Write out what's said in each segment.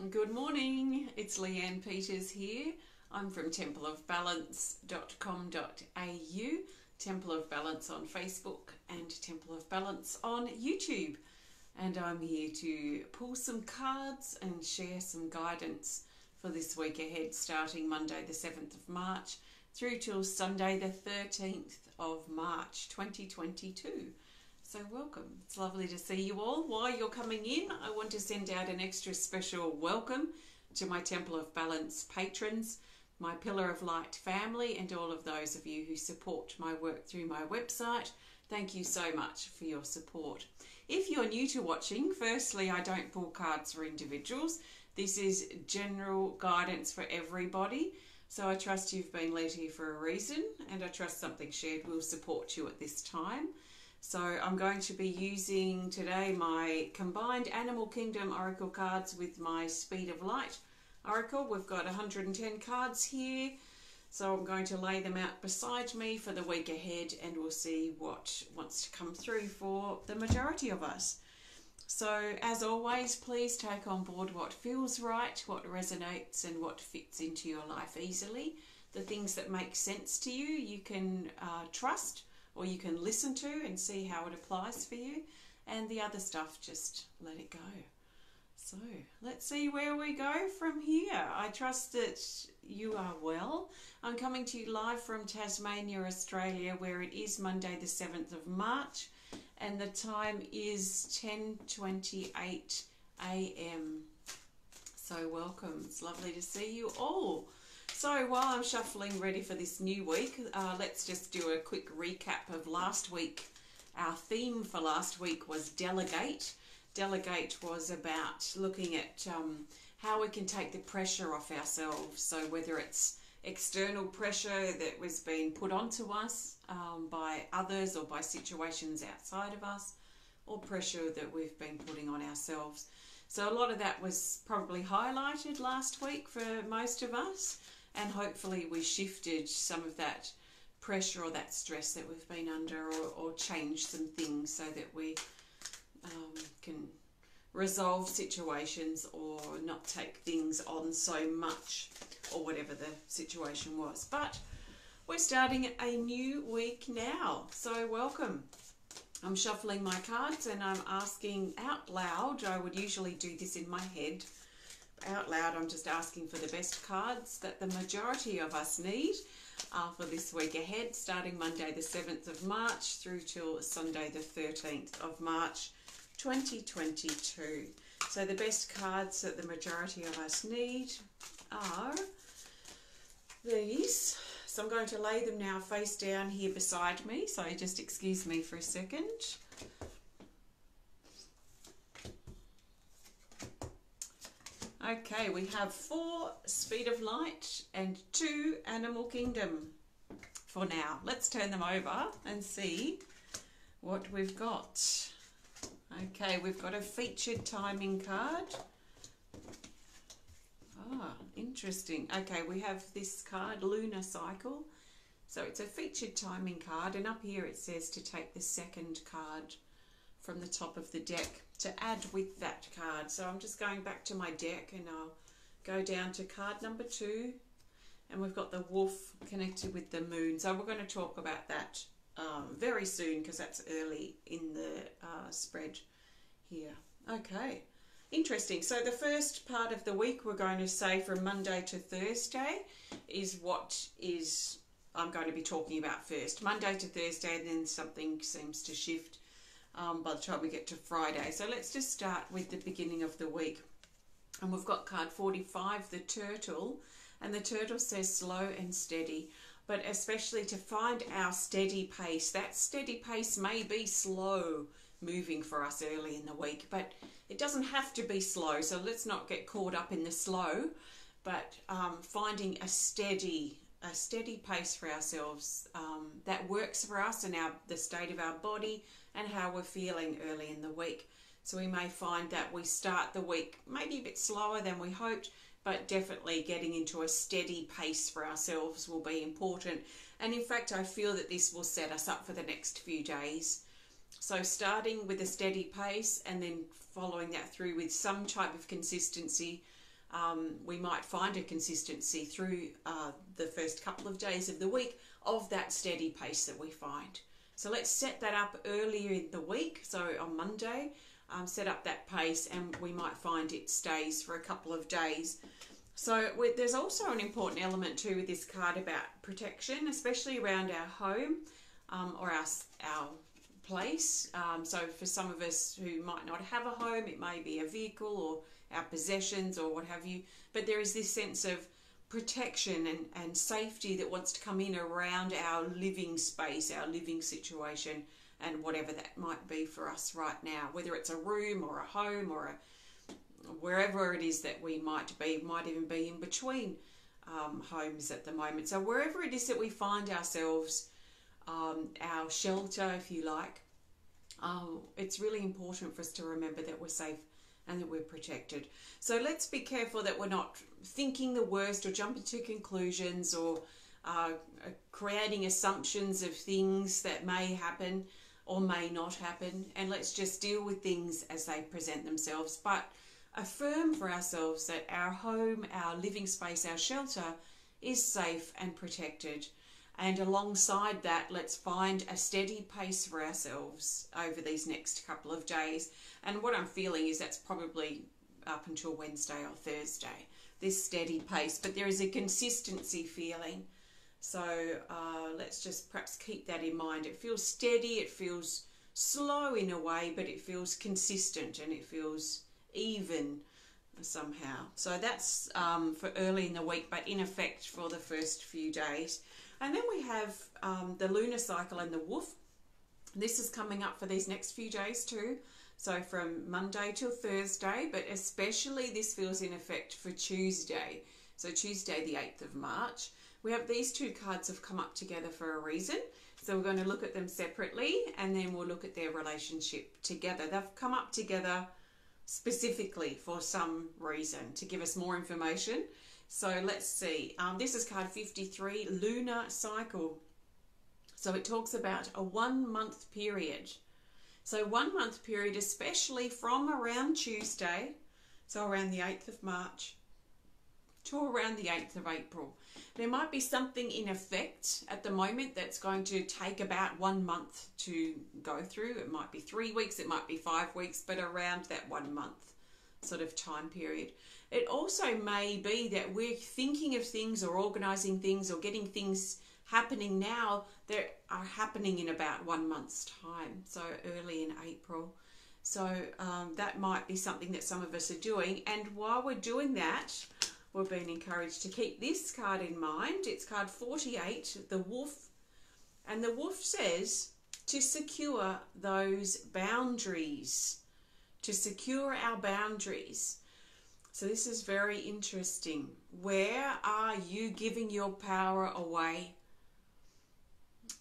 Good morning, it's Leanne Peters here. I'm from templeofbalance.com.au, Temple of Balance on Facebook and Temple of Balance on YouTube. And I'm here to pull some cards and share some guidance for this week ahead, starting Monday the 7th of March through till Sunday the 13th of March 2022. So welcome. It's lovely to see you all. While you're coming in, I want to send out an extra special welcome to my Temple of Balance patrons, my Pillar of Light family, and all of those of you who support my work through my website. Thank you so much for your support. If you're new to watching, firstly, I don't pull cards for individuals. This is general guidance for everybody. So I trust you've been led here for a reason, and I trust something shared will support you at this time. So I'm going to be using today my combined Animal Kingdom Oracle cards with my Speed of Light Oracle. We've got 110 cards here. So I'm going to lay them out beside me for the week ahead, and we'll see what wants to come through for the majority of us. So as always, please take on board what feels right, what resonates and what fits into your life easily. The things that make sense to you, you can trust, or you can listen to and see how it applies for you, and the other stuff, just let it go. So let's see where we go from here. I trust that you are well. I'm coming to you live from Tasmania, Australia, where it is Monday the 7th of March, and the time is 10:28 a.m. So welcome. It's lovely to see you all. So while I'm shuffling ready for this new week, let's just do a quick recap of last week. Our theme for last week was Delegate. Delegate was about looking at how we can take the pressure off ourselves. So whether it's external pressure that was being put onto us by others or by situations outside of us, or pressure that we've been putting on ourselves. So a lot of that was probably highlighted last week for most of us. And hopefully we shifted some of that pressure or that stress that we've been under, or changed some things so that we can resolve situations or not take things on so much, or whatever the situation was. But we're starting a new week now, so welcome. I'm shuffling my cards and I'm asking out loud. I would usually do this in my head. Out loud, I'm just asking for the best cards that the majority of us need for this week ahead, starting Monday the 7th of March through till Sunday the 13th of March 2022. So the best cards that the majority of us need are these. So I'm going to lay them now face down here beside me, so just excuse me for a second. Okay, we have 4 Speed of Light and 2 Animal Kingdom for now. Let's turn them over and see what we've got. Okay, we've got a featured timing card. Ah, interesting. Okay, we have this card, Lunar Cycle. So it's a featured timing card, and up here it says to take the second card from the top of the deck to add with that card. So I'm just going back to my deck and I'll go down to card number 2, and we've got the wolf connected with the moon. So we're going to talk about that very soon, because that's early in the spread here. Okay, interesting. So the first part of the week, we're going to say from Monday to Thursday, is what is I'm going to be talking about first. Monday to Thursday, and then something seems to shift by the time we get to Friday. So let's just start with the beginning of the week. And we've got card 45, the turtle, and the turtle says slow and steady, but especially to find our steady pace. That steady pace may be slow moving for us early in the week, but it doesn't have to be slow, so let's not get caught up in the slow, but finding a steady pace for ourselves that works for us and the state of our body and how we're feeling early in the week. So we may find that we start the week maybe a bit slower than we hoped, but definitely getting into a steady pace for ourselves will be important. And in fact, I feel that this will set us up for the next few days. So starting with a steady pace and then following that through with some type of consistency we might find a consistency through the first couple of days of the week of that steady pace that we find. So let's set that up earlier in the week. So on Monday, set up that pace, and we might find it stays for a couple of days. So there's also an important element too with this card about protection, especially around our home or our place. So for some of us who might not have a home, it may be a vehicle or our possessions or what have you. But there is this sense of protection and safety that wants to come in around our living space, our living situation, and whatever that might be for us right now, whether it's a room or a home or wherever it is that we might be, might even be in between homes at the moment. So wherever it is that we find ourselves, our shelter, if you like, it's really important for us to remember that we're safe and that we're protected. So let's be careful that we're not thinking the worst or jumping to conclusions or creating assumptions of things that may happen or may not happen. And let's just deal with things as they present themselves, but affirm for ourselves that our home, our living space, our shelter is safe and protected. And alongside that, let's find a steady pace for ourselves over these next couple of days. And what I'm feeling is that's probably up until Wednesday or Thursday, this steady pace. But there is a consistency feeling. So let's just perhaps keep that in mind. It feels steady, it feels slow in a way, but it feels consistent and it feels even somehow. So that's for early in the week, but in effect for the first few days. And then we have the lunar cycle and the wolf. This is coming up for these next few days too. So from Monday till Thursday, but especially this feels in effect for Tuesday. So Tuesday, the 8th of March. We have these two cards have come up together for a reason. So we're going to look at them separately and then we'll look at their relationship together. They've come up together specifically for some reason to give us more information. So let's see. This is card 53, Lunar Cycle. So it talks about a 1 month period. So 1 month period, especially from around Tuesday, so around the 8th of March, to around the 8th of April. There might be something in effect at the moment that's going to take about 1 month to go through. It might be 3 weeks, it might be 5 weeks, but around that 1 month sort of time period. It also may be that we're thinking of things or organising things or getting things happening now that are happening in about 1 month's time, so early in April. So that might be something that some of us are doing. And while we're doing that, we're being encouraged to keep this card in mind. It's card 48, the wolf. And the wolf says to secure those boundaries, to secure our boundaries. So this is very interesting. Where are you giving your power away?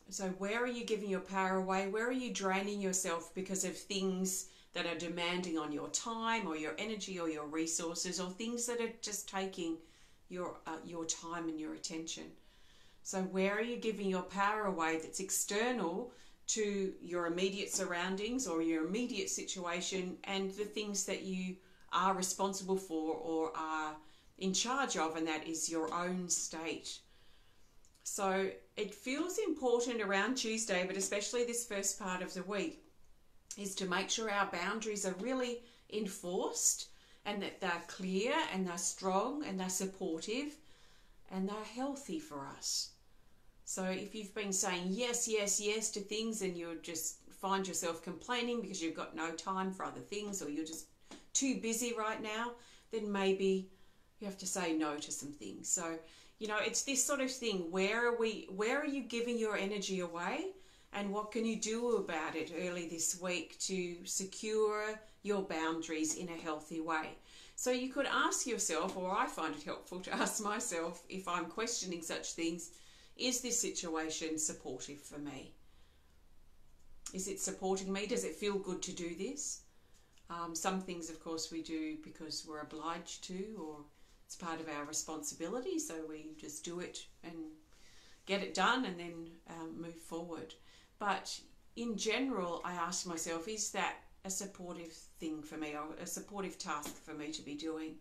So where are you giving your power away? Where are you draining yourself because of things that are demanding on your time or your energy or your resources, or things that are just taking your time and your attention? So where are you giving your power away that's external to your immediate surroundings or your immediate situation and the things that you are responsible for or are in charge of, and that is your own state? So it feels important around Tuesday, but especially this first part of the week, is to make sure our boundaries are really enforced and that they're clear and they're strong and they're supportive and they're healthy for us. So if you've been saying yes, yes, yes to things and you just find yourself complaining because you've got no time for other things or you're just too busy right now, then maybe you have to say no to some things. So, you know, it's this sort of thing. Where are you giving your energy away? And what can you do about it early this week to secure your boundaries in a healthy way? So you could ask yourself, or I find it helpful to ask myself if I'm questioning such things, is this situation supportive for me? Is it supporting me? Does it feel good to do this? Some things, of course, we do because we're obliged to, or it's part of our responsibility, so we just do it and get it done and then move forward. But in general, I ask myself, is that a supportive thing for me or a supportive task for me to be doing?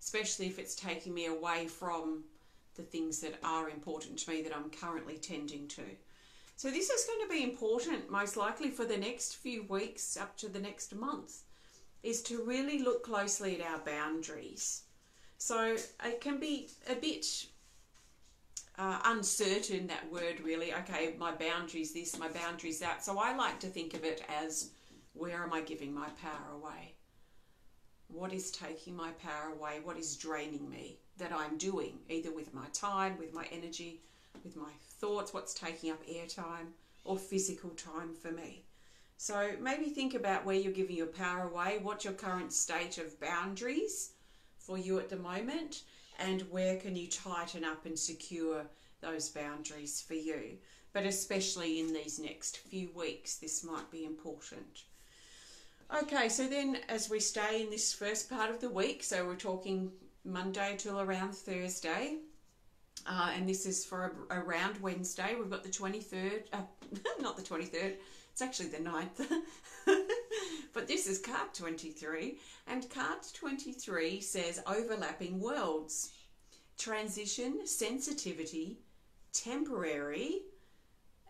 especially if it's taking me away from the things that are important to me that I'm currently tending to. So this is going to be important, most likely for the next few weeks up to the next month, is to really look closely at our boundaries. So it can be a bit uncertain, that word really. Okay, my boundaries this, my boundaries that. So I like to think of it as, where am I giving my power away? What is taking my power away? What is draining me that I'm doing, either with my time, with my energy, with my thoughts, what's taking up airtime or physical time for me? So maybe think about where you're giving your power away, what's your current state of boundaries for you at the moment, and where can you tighten up and secure those boundaries for you. But especially in these next few weeks, this might be important. Okay, so then as we stay in this first part of the week, so we're talking Monday till around Thursday, and this is for around Wednesday. We've got the 23rd, not the 23rd, it's actually the 9th, but this is card 23, and card 23 says overlapping worlds, transition, sensitivity, temporary,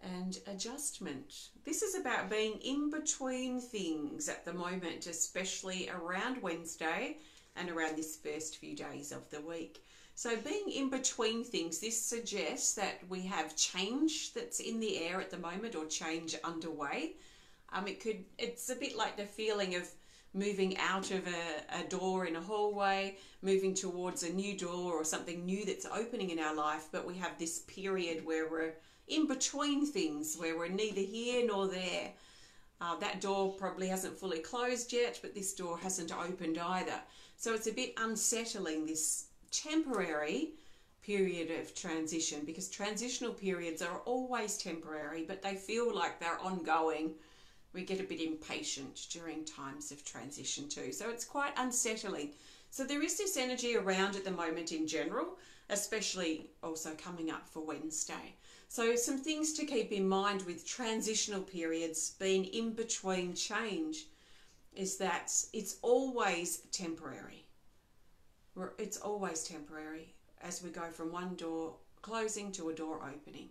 and adjustment. This is about being in between things at the moment, especially around Wednesday and around this first few days of the week. So being in between things, this suggests that we have change that's in the air at the moment, or change underway. It's a bit like the feeling of moving out of a door in a hallway, moving towards a new door or something new that's opening in our life, but we have this period where we're in between things, where we're neither here nor there. That door probably hasn't fully closed yet, but this door hasn't opened either. So it's a bit unsettling, this temporary period of transition, because transitional periods are always temporary, but they feel like they're ongoing. We get a bit impatient during times of transition too. So it's quite unsettling. So there is this energy around at the moment in general, especially also coming up for Wednesday. So some things to keep in mind with transitional periods, being in between change, is that it's always temporary. It's always temporary as we go from one door closing to a door opening.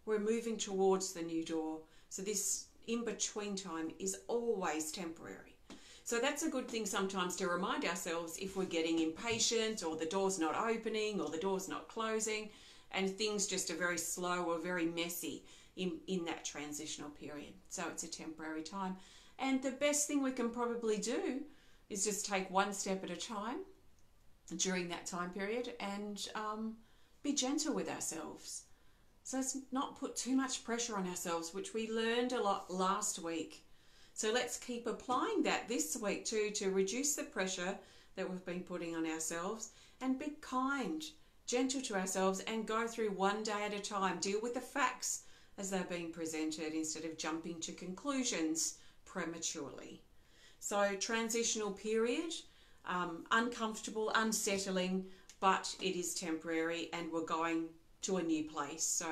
We're moving towards the new door. So this in-between time is always temporary. So that's a good thing sometimes to remind ourselves if we're getting impatient, or the door's not opening, or the door's not closing, and things just are very slow or very messy in that transitional period. So it's a temporary time. And the best thing we can probably do is just take one step at a time during that time period, and be gentle with ourselves. So let's not put too much pressure on ourselves, which we learned a lot last week. So let's keep applying that this week too, to reduce the pressure that we've been putting on ourselves, and be kind, gentle to ourselves, and go through one day at a time. Deal with the facts as they're being presented instead of jumping to conclusions prematurely. So transitional period, uncomfortable, unsettling, but it is temporary, and we're going to a new place. So,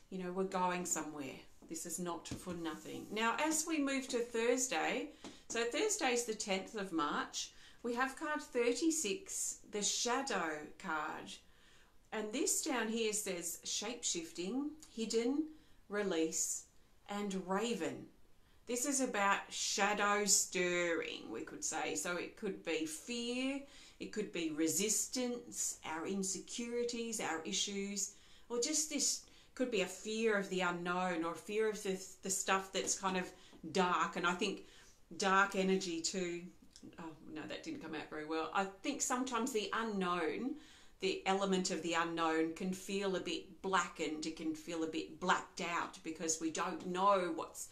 you know, we're going somewhere. This is not for nothing. Now, as we move to Thursday, so Thursday is the 10th of March, we have card 36, the Shadow card. And this down here says shape-shifting, hidden, release, and raven. This is about shadow stirring, we could say. So it could be fear, it could be resistance, our insecurities, our issues, or just this could be a fear of the unknown, or fear of the stuff that's kind of dark. And I think dark energy too, oh no, that didn't come out very well. I think sometimes the unknown, the element of the unknown, can feel a bit blackened, it can feel a bit blacked out, because we don't know what's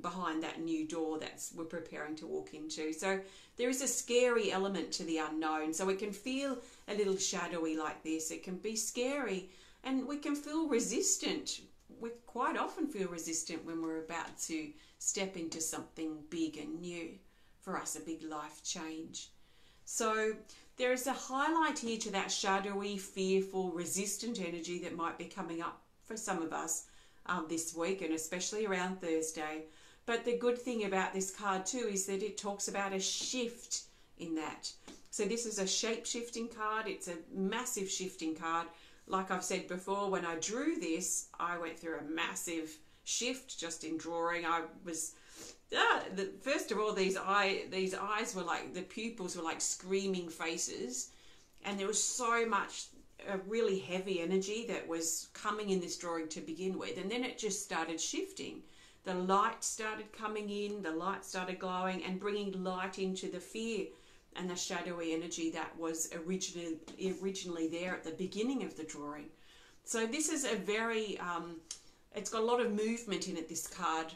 behind that new door that we're preparing to walk into. So there is a scary element to the unknown. So it can feel a little shadowy like this. It can be scary, and we can feel resistant. We quite often feel resistant when we're about to step into something big and new. For us, a big life change. So there is a highlight here to that shadowy, fearful, resistant energy that might be coming up for some of us this week, and especially around Thursday. But the good thing about this card too is that it talks about a shift in that. So this is a shape-shifting card. It's a massive shifting card. Like I've said before, when I drew this, I went through a massive shift just in drawing. I was, first of all, these eyes were like, the pupils were like screaming faces. And there was so much really heavy energy that was coming in this drawing to begin with. And then it just started shifting. The light started coming in, the light started glowing and bringing light into the fear and the shadowy energy that was originally there at the beginning of the drawing. So this is a very, it's got a lot of movement in it, this card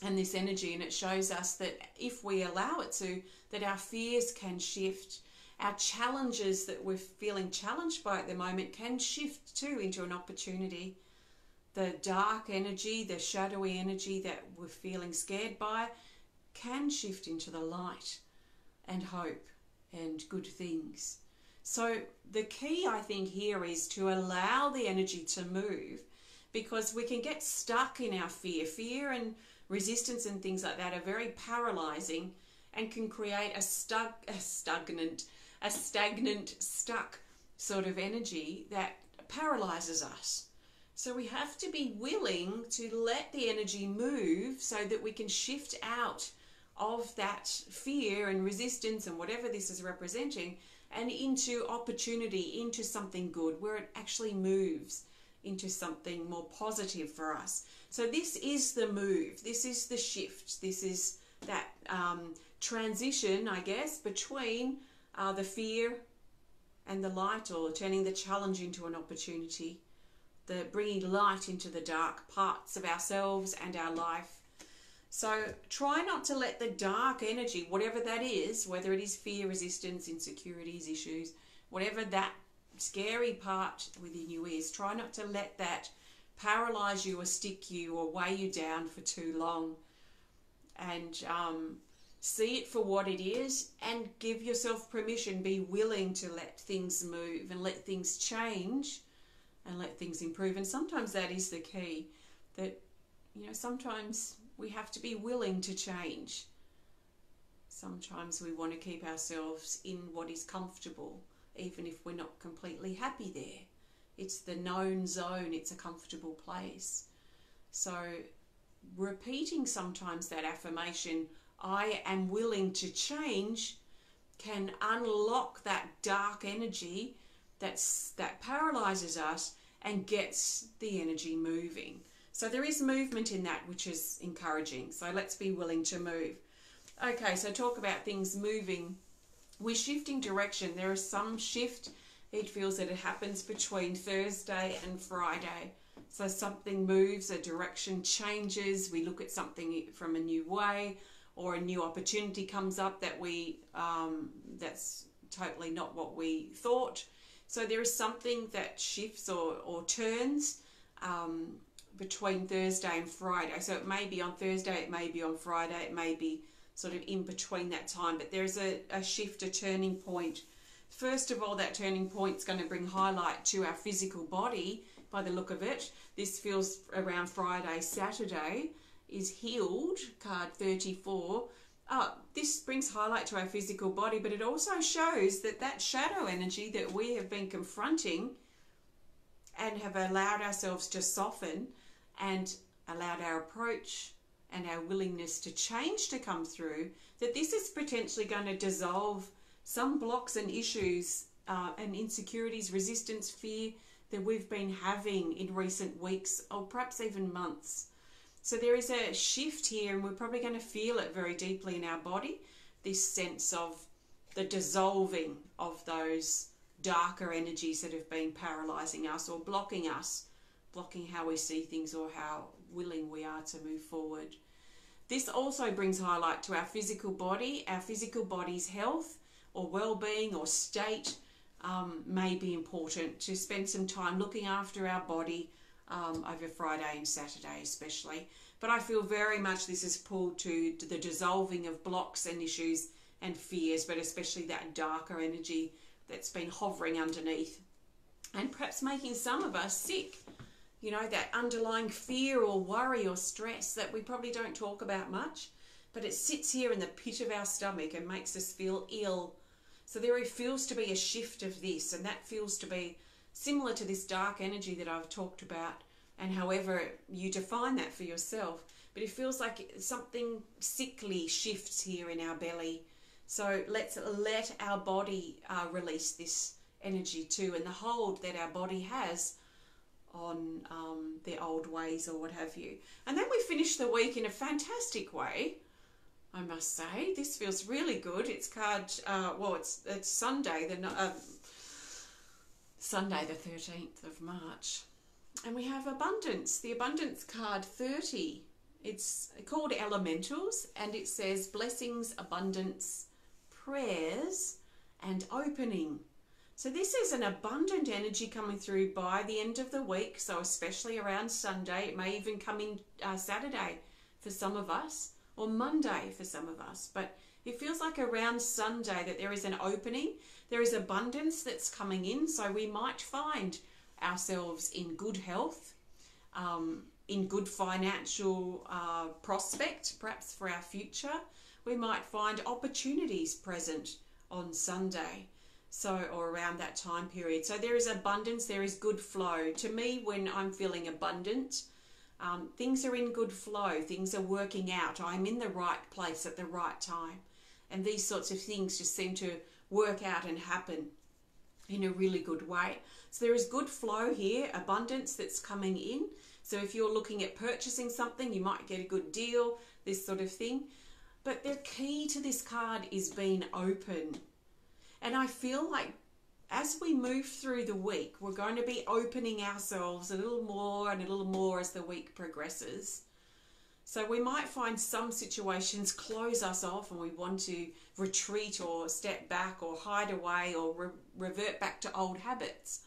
and this energy, and it shows us that if we allow it to, that our fears can shift. Our challenges that we're feeling challenged by at the moment can shift too into an opportunity. The dark energy, the shadowy energy that we're feeling scared by can shift into the light and hope and good things. So the key, I think, here is to allow the energy to move, because we can get stuck in our fear. Fear and resistance and things like that are very paralyzing and can create a stagnant, stuck sort of energy that paralyzes us. So we have to be willing to let the energy move so that we can shift out of that fear and resistance and whatever this is representing, and into opportunity, into something good, where it actually moves into something more positive for us. So this is the move, this is the shift, this is that transition, I guess, between the fear and the light, or turning the challenge into an opportunity, the bringing light into the dark parts of ourselves and our life. So try not to let the dark energy, whatever that is, whether it is fear, resistance, insecurities, issues, whatever that scary part within you is, try not to let that paralyze you or stick you or weigh you down for too long. And see it for what it is, and give yourself permission, be willing to let things move and let things change and let things improve. And sometimes that is the key, that, you know, sometimes we have to be willing to change. Sometimes we want to keep ourselves in what is comfortable, even if we're not completely happy there. It's the known zone, it's a comfortable place. So repeating sometimes that affirmation, I am willing to change, can unlock that dark energy that paralyzes us and gets the energy moving. So there is movement in that, which is encouraging. So let's be willing to move. Okay, so talk about things moving. We're shifting direction. There is some shift. It feels that it happens between Thursday and Friday. So something moves, a direction changes. We look at something from a new way, or a new opportunity comes up that that's totally not what we thought. So there is something that shifts or turns between Thursday and Friday. So it may be on Thursday, it may be on Friday, it may be sort of in between that time, but there's a shift, a turning point. First of all, that turning point is going to bring highlight to our physical body by the look of it. This feels around Friday, Saturday is healed, card 34. This brings highlight to our physical body, but it also shows that that shadow energy that we have been confronting and have allowed ourselves to soften and allowed our approach and our willingness to change to come through, that this is potentially going to dissolve some blocks and issues and insecurities, resistance, fear that we've been having in recent weeks or perhaps even months. So there is a shift here, and we're probably going to feel it very deeply in our body, this sense of the dissolving of those darker energies that have been paralyzing us or blocking how we see things or how willing we are to move forward. This also brings highlight to our physical body. Our physical body's health or well-being or state may be important, to spend some time looking after our body over Friday and Saturday especially. But I feel very much this is pulled to the dissolving of blocks and issues and fears, but especially that darker energy that's been hovering underneath and perhaps making some of us sick. You know, that underlying fear or worry or stress that we probably don't talk about much, but it sits here in the pit of our stomach and makes us feel ill. So there feels to be a shift of this, and that feels to be similar to this dark energy that I've talked about, and however you define that for yourself. But it feels like something sickly shifts here in our belly. So let's let our body release this energy too, and the hold that our body has on their old ways or what have you. And then we finish the week in a fantastic way, I must say. This feels really good. It's card, it's Sunday, Sunday the 13th of March. And we have abundance, the abundance card 30. It's called Elementals, and it says blessings, abundance, prayers, and opening. So this is an abundant energy coming through by the end of the week, so especially around Sunday. It may even come in Saturday for some of us, or Monday for some of us. But it feels like around Sunday that there is an opening. There is abundance that's coming in, so we might find ourselves in good health, in good financial prospect, perhaps for our future. We might find opportunities present on Sunday, or around that time period. So there is abundance, there is good flow. To me, when I'm feeling abundant, things are in good flow, things are working out. I'm in the right place at the right time. And these sorts of things just seem to work out and happen in a really good way. So there is good flow here, abundance that's coming in. So if you're looking at purchasing something, you might get a good deal, this sort of thing. But the key to this card is being open. And I feel like as we move through the week, we're going to be opening ourselves a little more and a little more as the week progresses. So we might find some situations close us off and we want to retreat or step back or hide away or revert back to old habits.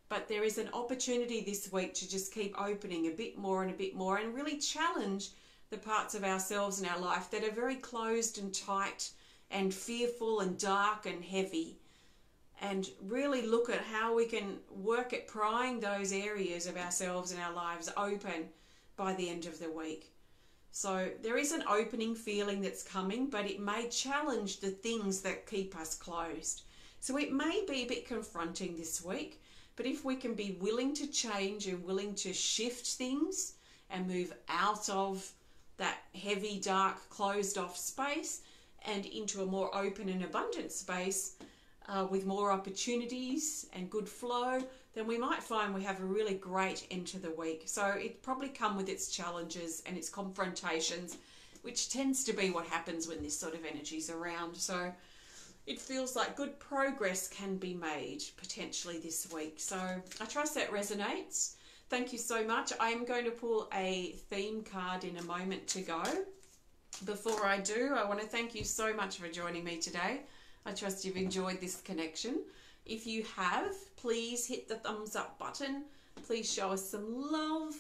But there is an opportunity this week to just keep opening a bit more and really challenge the parts of ourselves in our life that are very closed and tight and fearful and dark and heavy, and really look at how we can work at prying those areas of ourselves and our lives open by the end of the week. So there is an opening feeling that's coming, but it may challenge the things that keep us closed. So it may be a bit confronting this week, but if we can be willing to change and willing to shift things and move out of that heavy, dark, closed off space and into a more open and abundant space with more opportunities and good flow, then we might find we have a really great end to the week. So it probably come with its challenges and its confrontations, which tends to be what happens when this sort of energy is around. So it feels like good progress can be made potentially this week. So I trust that resonates. Thank you so much. I am going to pull a theme card in a moment to go. Before I do, I want to thank you so much for joining me today. I trust you've enjoyed this connection. If you have, please hit the thumbs up button. Please show us some love.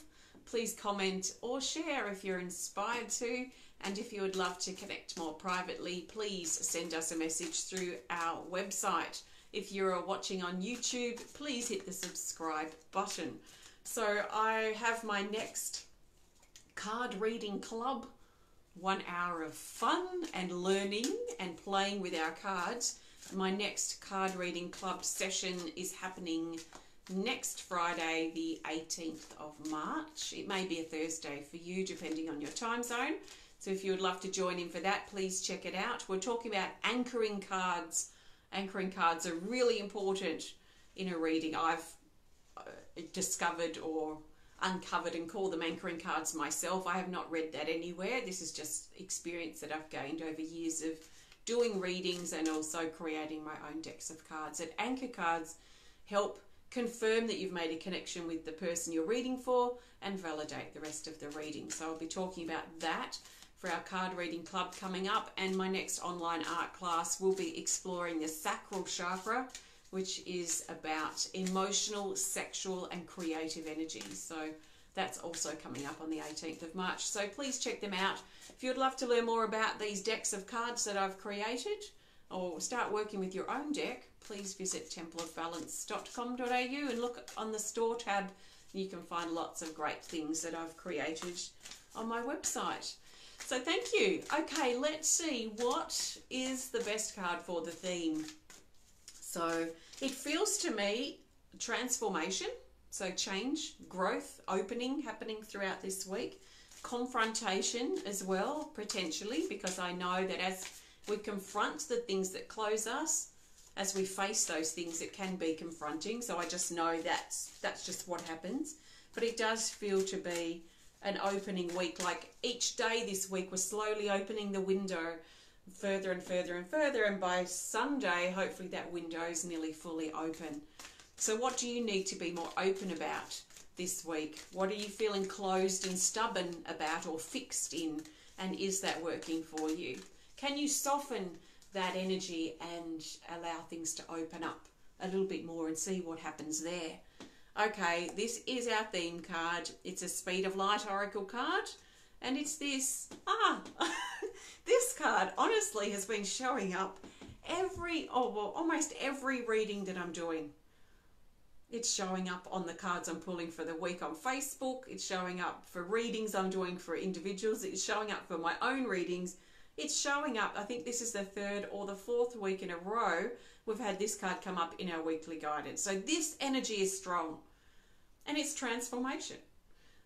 Please comment or share if you're inspired to. And if you would love to connect more privately, please send us a message through our website. If you're watching on YouTube, please hit the subscribe button. So I have my next card reading club, 1 hour of fun and learning and playing with our cards. My next card reading club session is happening next Friday, the 18th of March. It may be a Thursday for you, depending on your time zone. So if you would love to join in for that, please check it out. We're talking about anchoring cards. Anchoring cards are really important in a reading. I've discovered or uncovered and call them anchoring cards myself. I have not read that anywhere. This is just experience that I've gained over years of doing readings and also creating my own decks of cards. And anchor cards help confirm that you've made a connection with the person you're reading for and validate the rest of the reading. So I'll be talking about that for our card reading club coming up, and my next online art class will be exploring the Sacral Chakra, which is about emotional, sexual and creative energies. So that's also coming up on the 18th of March. So please check them out. If you'd love to learn more about these decks of cards that I've created or start working with your own deck, please visit templeofbalance.com.au and look on the store tab. You can find lots of great things that I've created on my website. So thank you. Okay, let's see. What is the best card for the theme? So it feels to me transformation, so change, growth, opening happening throughout this week. Confrontation as well, potentially, because I know that as we confront the things that close us, as we face those things, it can be confronting. So I just know that's just what happens. But it does feel to be an opening week. Like each day this week, we're slowly opening the window further and further and further. And by Sunday, hopefully that window is nearly fully open. So what do you need to be more open about this week? What are you feeling closed and stubborn about or fixed in? And is that working for you? Can you soften that energy and allow things to open up a little bit more and see what happens there? Okay, this is our theme card. It's a Speed of Light Oracle card, and it's this. This card honestly has been showing up almost every reading that I'm doing. It's showing up on the cards I'm pulling for the week on Facebook. It's showing up for readings I'm doing for individuals. It's showing up for my own readings. It's showing up, I think this is the 3rd or the 4th week in a row we've had this card come up in our weekly guidance. So this energy is strong, and it's transformation.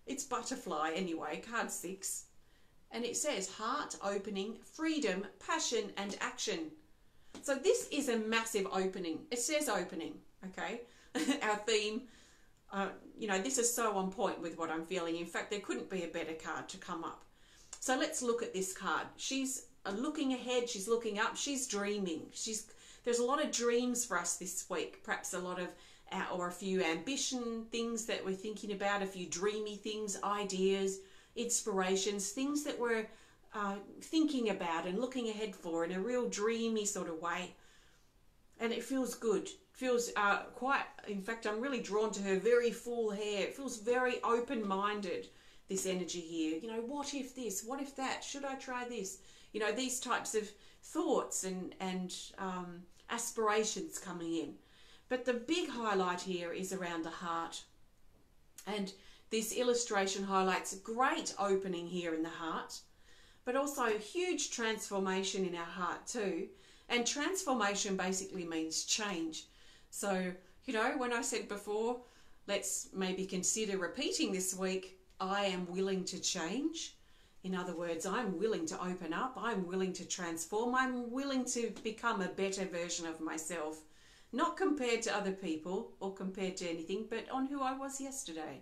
It's butterfly anyway, card 6. And it says heart opening, freedom, passion and action. So this is a massive opening. It says opening, okay? Our theme, this is so on point with what I'm feeling. In fact, there couldn't be a better card to come up. So let's look at this card. She's looking ahead, she's looking up, she's dreaming. There's a lot of dreams for us this week, perhaps a lot of, or a few ambition things that we're thinking about, a few dreamy things, ideas, inspirations, things that we're thinking about and looking ahead for in a real dreamy sort of way. And it feels good. Feels in fact, I'm really drawn to her very full hair. It feels very open-minded, this energy here. What if this? What if that? Should I try this? These types of thoughts and aspirations coming in. But the big highlight here is around the heart. And this illustration highlights a great opening here in the heart, but also a huge transformation in our heart too. And transformation basically means change. So, when I said before, let's maybe consider repeating this week, I am willing to change. In other words, I'm willing to open up. I'm willing to transform. I'm willing to become a better version of myself. Not compared to other people or compared to anything, but on who I was yesterday,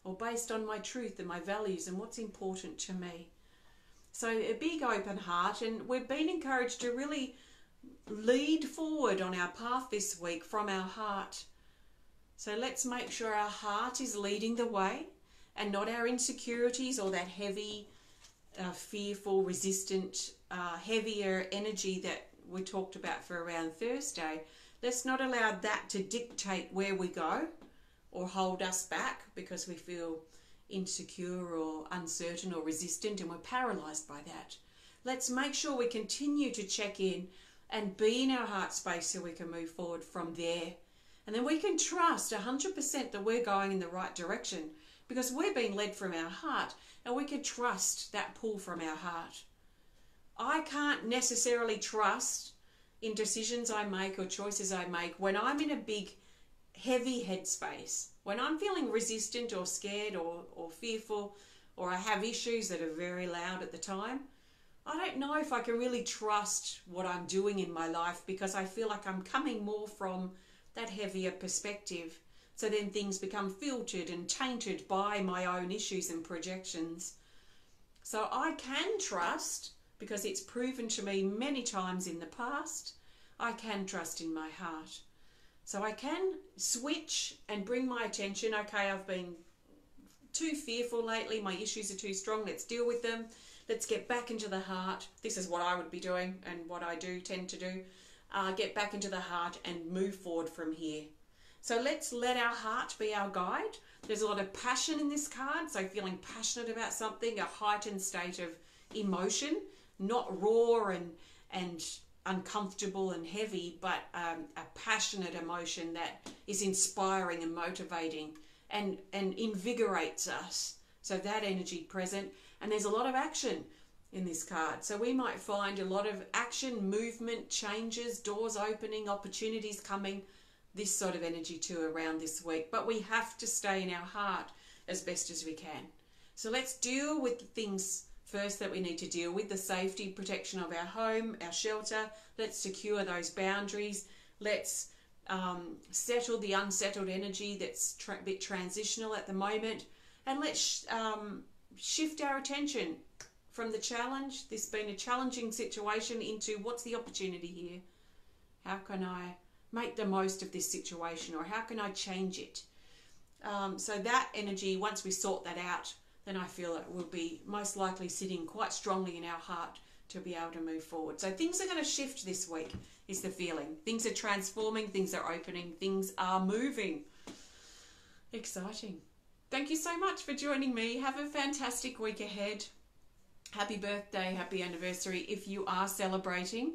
or based on my truth and my values and what's important to me. So a big open heart, and we've been encouraged to really lead forward on our path this week from our heart. So let's make sure our heart is leading the way and not our insecurities or that heavy, fearful, resistant, heavier energy that we talked about for around Thursday. Let's not allow that to dictate where we go or hold us back because we feel insecure or uncertain or resistant and we're paralyzed by that. Let's make sure we continue to check in and be in our heart space so we can move forward from there. And then we can trust 100% that we're going in the right direction because we're being led from our heart, and we can trust that pull from our heart. I can't necessarily trust in decisions I make or choices I make when I'm in a big, heavy headspace, when I'm feeling resistant or scared or fearful, or I have issues that are very loud at the time. I don't know if I can really trust what I'm doing in my life because I feel like I'm coming more from that heavier perspective. So then things become filtered and tainted by my own issues and projections. So I can trust, because it's proven to me many times in the past, I can trust in my heart. So I can switch and bring my attention. Okay, I've been too fearful lately. My issues are too strong. Let's deal with them. Let's get back into the heart. This is what I would be doing and what I do tend to do. Get back into the heart and move forward from here. So let's let our heart be our guide. There's a lot of passion in this card. So feeling passionate about something, a heightened state of emotion, not raw and uncomfortable and heavy, but a passionate emotion that is inspiring and motivating and invigorates us. So that energy present. And there's a lot of action. in this card. So we might find a lot of action, movement, changes, doors opening, opportunities coming, this sort of energy too around this week. But we have to stay in our heart as best as we can. So let's deal with the things first that we need to deal with, the safety, protection of our home, our shelter. Let's secure those boundaries. Let's settle the unsettled energy that's a bit transitional at the moment. And let's shift our attention from the challenge, this being a challenging situation, into what's the opportunity here? How can I make the most of this situation, or how can I change it? So that energy, once we sort that out, then I feel it will be most likely sitting quite strongly in our heart to be able to move forward. So things are going to shift this week, is the feeling. Things are transforming, things are opening, things are moving. Exciting. Thank you so much for joining me. Have a fantastic week ahead. Happy birthday, happy anniversary if you are celebrating.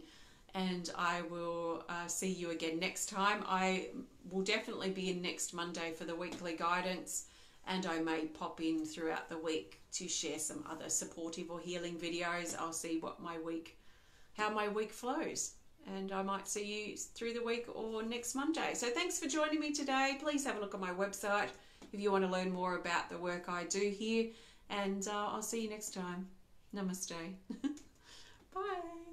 And I will see you again next time. I will definitely be in next Monday for the weekly guidance, and I may pop in throughout the week to share some other supportive or healing videos. I'll see how my week flows, and I might see you through the week or next Monday. So thanks for joining me today. Please have a look at my website if you want to learn more about the work I do here, and I'll see you next time. Namaste. Bye.